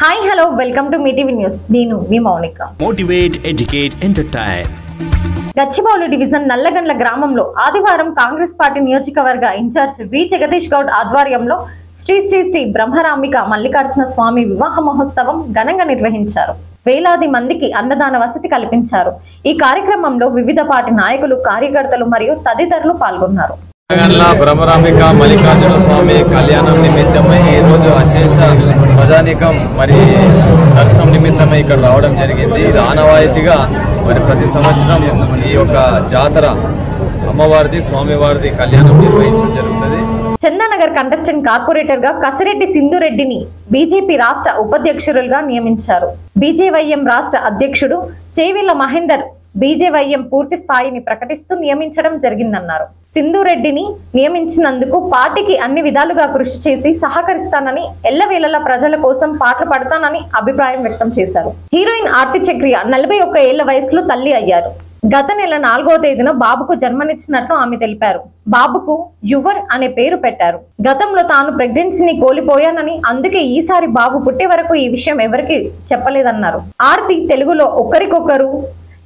Hi hello welcome to MeeTV news. నేను మీ Mounika. Motivate, educate, entertain. Gachibowli division Nallagandla గ్రామంలో ఆదివారం కాంగ్రెస్ పార్టీ నియోజకవర్గ ఇన్ఛార్జ్ వి జగదీష్ గౌడ్ ఆధ్వర్యంలో శ్రీ శ్రీ శ్రీ బ్రహ్మరాంబిక మల్లికార్జున స్వామి వివాహ మహోత్సవం ఘనంగా నిర్వహించారు. వేలాది మందికి అన్నదాన వసతి కల్పించారు. ఈ కార్యక్రమంలో వివిధ పార్టీ నాయకులు, కార్యకర్తలు మరియు తదితరులు పాల్గొన్నారు. బ్రహ్మరాంబిక మల్లికార్జున స్వామి కళ్యాణం నిమిత్తమై ఈ రోజు అశేష ప్రజానీకం మరి దర్శనం నిమిత్తమై ఇక్కడ రావడం జరిగింది. ఇది ఆనవాయితీగా మరి ప్రతి సంవత్సరం ఈ యొక్క జాతర అమ్మవారిది స్వామివారిది కళ్యాణం నిర్వహించడం జరుగుతుంది. చందానగర్ కంటెస్టెంట్ కార్పొరేటర్ గా కసిరెడ్డి సింధురెడ్డిని బీజేపీ రాష్ట్ర ఉపాధ్యక్షులుగా నియమించారు. బీజేవైఎం రాష్ట్ర అధ్యక్షుడు చేవిల మహేందర్ బీజేవైఎం పూర్తి స్థాయిని ప్రకటిస్తూ నియమించడం జరిగిందన్నారు. సింధురెడ్డిని నియమించినందుకు పార్టీకి అన్ని విధాలుగా కృషి చేసి సహకరిస్తానని, ఎల్లవేళలా ప్రజల కోసం పాటలు పడతానని అభిప్రాయం వ్యక్తం చేశారు. హీరోయిన్ ఆర్తి చక్రియ 41 ఏళ్ల వయసులో తల్లి అయ్యారు. గత నెల 4వ తేదీన బాబుకు జన్మనిచ్చినట్లు ఆమె తెలిపారు. బాబుకు యువన్ అనే పేరు పెట్టారు. గతంలో తాను ప్రెగ్నెన్సీని కోల్పోయానని, అందుకే ఈసారి బాబు పుట్టే వరకు ఈ విషయం ఎవరికి చెప్పలేదన్నారు. ఆర్తి తెలుగులో ఒక్కరికొకరు,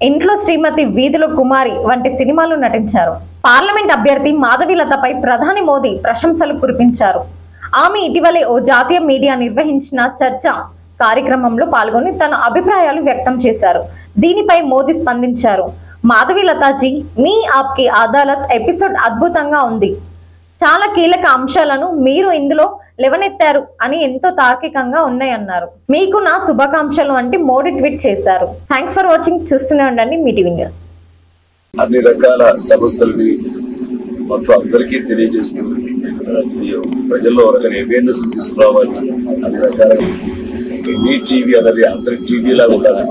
ఇంట్లో శ్రీమతి, వీధిలో కుమారి వంటి సినిమాలు నటించారు. పార్లమెంట్ అభ్యర్థి మాధవీలతపై ప్రధాని మోదీ ప్రశంసలు కురిపించారు. ఆమె ఇటీవలే ఓ జాతీయ మీడియా నిర్వహించిన చర్చ కార్యక్రమంలో పాల్గొని తన అభిప్రాయాలు వ్యక్తం చేశారు. దీనిపై మోదీ స్పందించారు. మాధవీలతాజీ, మీ ఆప్కి అదాలత్ ఎపిసోడ్ అద్భుతంగా ఉంది. చాలా కీలక అంశాలను మీరు ఇందులో లేవనెత్తారు అని ఎంతో తార్కికంగా ఉన్నాయన్నారు. మీకు నా శుభాకాంక్షలు అంటే మోడీ ట్వీట్ చేశారు. Thanks for watching. చూస్తూనే ఉండండి మీటీవీ న్యూస్. అన్ని రకాల సమస్యలని మొత్తం అందరికీ తెలియజేస్తూ ప్రజల్లో అవేర్నెస్ తీసుకురావాలి. అన్ని రకాల మీ టీవీ అనేది అందరి టీవీలా ఉండాలని.